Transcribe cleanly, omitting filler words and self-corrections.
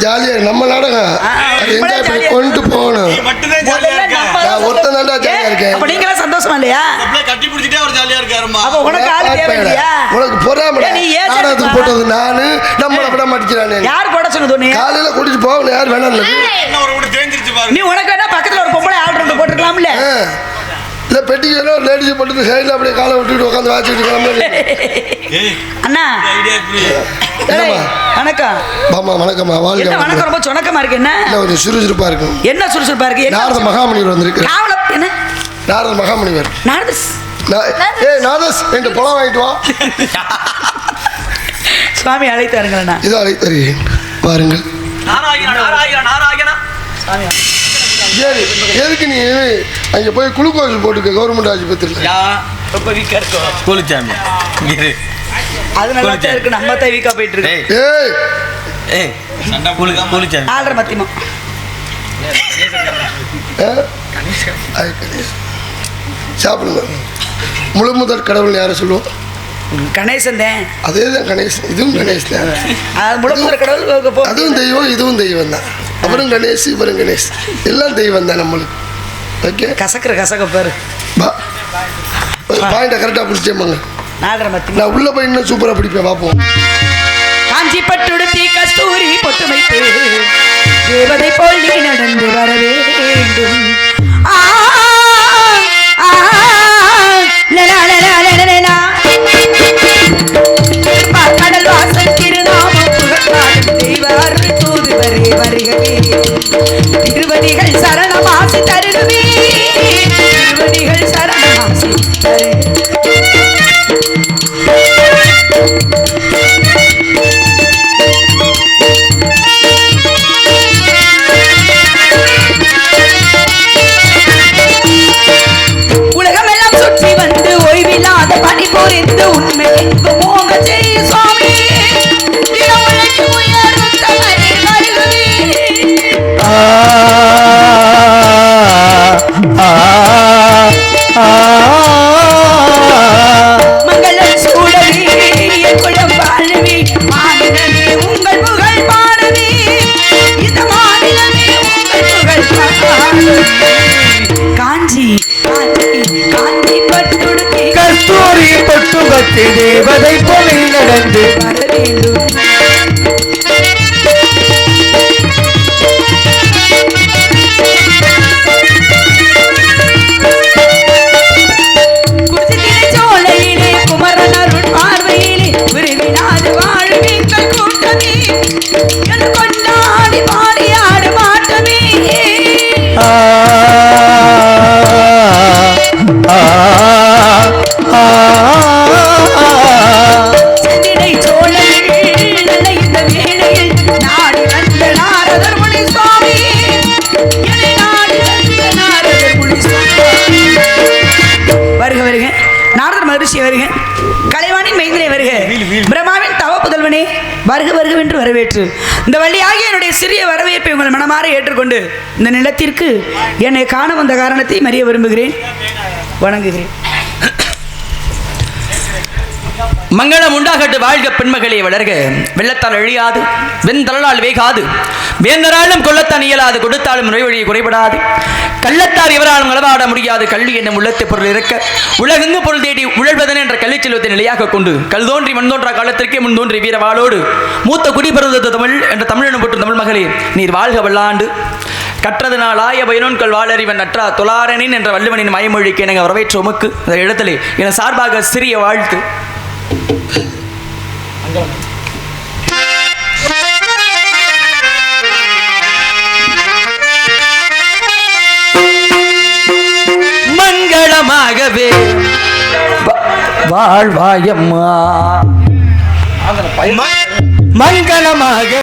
ஜாலியா நம்ம நாடகம் என்ஜாய் பண்ணி கொண்டு போகணும். ஒருத்தன் தான்டா ஜாலியா இருக்கேன். அப்ப நீங்க சந்தோஷமா இல்லையா? கட்டி பிடிச்சிட்டே ஒரு ஜாலியா இருக்காருமா. அப்ப உனக்கு ஆளு தேவையில்லையா? உனக்கு பொறாம நாடகத்துக்கு போட்டது நானு, நம்மள விட மாட்டேங்கிறானே. யார் போட சொன்னது நீ? காலையில கூட்டிட்டு போக யார் வேணாம். என்ன ஒரு கூட தேஞ்சிருச்சு பாரு. நீ உனக்கு வேணா பக்கத்துல ஒரு பொம்பளை ஆள் ரெண்டு போட்டுக்கலாம்ல. இல்ல பெட்டிக்கு ஒரு லேடிஸ் போட்டு சைடுல அப்படியே காலை விட்டுட்டு உட்காந்து வாச்சிட்டு கிளம்புறேன். அண்ணா வணக்கம். மாமா வணக்கம்மா. வாழ்க. வணக்கம். ரொம்ப சொணக்கமா இருக்கு. என்ன ஒரு சுறுசுறுப்பா இருக்கும். என்ன சுறுசுறுப்பா இருக்கு? நாரத மகாமுனிவர் வந்திருக்கு. என்ன நாரத மகாமுனிவர்? நாரதஸ். நாரதஸ் என்று பழம் வாங்கிட்டு வா. சுவாமி அழைத்தாருங்களா? இதோ அழைத்தருகிறேன் பாருங்கள். நாராயணா நாராயணா நாராயணா. சரி, எதுக்கு நீ அங்கே போய் குளுக்கோஸ் போட்டுக்க கவர்மெண்ட் ஆஸ்பத்திரியில்? ரொம்ப வீக்கா இருக்கும் கோலிச்சாமி. அது நல்லா இருக்கு. நம்ம தான் வீக்கா போயிட்டு இருக்கு. ஏய் சண்டை கோலிச்சாமி. ஆல்ற மத்தியமா. சாப்பிடுங்க. முழு முதல் கடவுள் யாரை சொல்லுவோம்? கணேசன் தான். அதே தான் கணேசன். இதுவும் கணேஷ் தான். முழு முதல் கடவுள். அதுவும் தெய்வம், இதுவும் தெய்வம் தான். அவரும் கணேஷ், இவரும் கணேஷ். எல்லாம் தெய்வம் தான் நம்மளுக்கு. ஓகே. கசக்க பாரு. பாயிண்ட கரெக்டாக பிடிச்சேம்மாங்க. நான் உள்ள போய் இன்னும் சூப்பராக பிடிப்பேன். பார்ப்போம். காஞ்சி பட்டுடுத்தி கஸ்தூரி பொட்டு வைத்து தேவதை போல் நீ நடந்து வர வேண்டும். கடல் வாசல் திருநாமம் புகழ்பாடும் தெய்வ அருள் தூதுவரே வருகவே. திருவடிகள் சரணமாசி தருகவே. திருவடிகள் சரணமாசி தருகவே. உலகமெல்லாம் சுற்றி வந்து ஓய்வில்லாத பணி புரிந்து உண்மை எங்கு மோக செய்ய சுவாமி. தினமுழைக்கு உயரும் தவறே வருகவே. மங்களம் சூழவே குளம் வாழவே மாநிலமே உங்கள் புகழ் பாடவே. இந்த மாநிலமே உங்கள் புகழ் பாடவே. காஞ்சி காஞ்சி காஞ்சி பட்டுடுத்தி கஸ்தூரி பொட்டு வச்சு தேவதை போல நடந்து வர வேண்டும். குருதித்திரை சோலையிலே குமரன் அருள் பார்வையிலே உருவினாது வாழ்வீங்கள் கூட்டமே. என்று கொண்டாடி பாடியாடு மாட்டமே. செந்திடை சோழர்கள் நனைந்த வேளையில் நாடி வந்த நாரதர் முனி சுவாமி. என்னை நாடி வந்த நாரதர் முனி சுவாமி. வருக வருக. நாரதர் மகரிஷி வருக. கலைவாணின் மைந்தனே வருக. பிரம்மாவின் தவ புதல்வனே வருக வருகவென்று வரவேற்று இந்த வழியாகிய என்னுடைய சிறிய வரவேற்பை உங்கள் மனமாற ஏற்றுக்கொண்டு இந்த நிலத்திற்கு என்னை காண வந்த காரணத்தை அறிய விரும்புகிறேன். வணங்குகிறேன். மங்களம் உண்டாகட்டு வாழ்க பெண்மகளே வளர்க. வெள்ளத்தால் அழியாது வெண்தளால் வேகாது வேந்தராலும் கொள்ளத்தான் இயலாது கொடுத்தாலும் நுழைவழியை குறைபடாது கள்ளத்தார் இவராலும் அளவாட முடியாது கல்வி என்னும் உள்ளத்தை பொருள் இருக்க உலகெங்கு பொருள் தேடி உழல்வதன் என்ற கல்வி செல்வத்தை நிலையாக கொண்டு கல் தோன்றி மண் தோன்றா காலத்திற்கே முன் தோன்றி வீரவாளோடு மூத்த குடிபெறுவது தமிழ் என்ற தமிழனும் போற்றும் தமிழ் மகளே நீர் வாழ்க வல்லாண்டு. கற்றதுனால் ஆய பயனோன்கள் வாழறிவன் அற்றா தொழாரனின் என்ற வள்ளுவனின் மயமொழிக்கு எனக்கு வரவேற்ற உமக்கு இந்த இடத்திலே என சார்பாக சிறிய வாழ்த்து. மங்களமாகவே வாழ்வாயம்மா மங்களமாக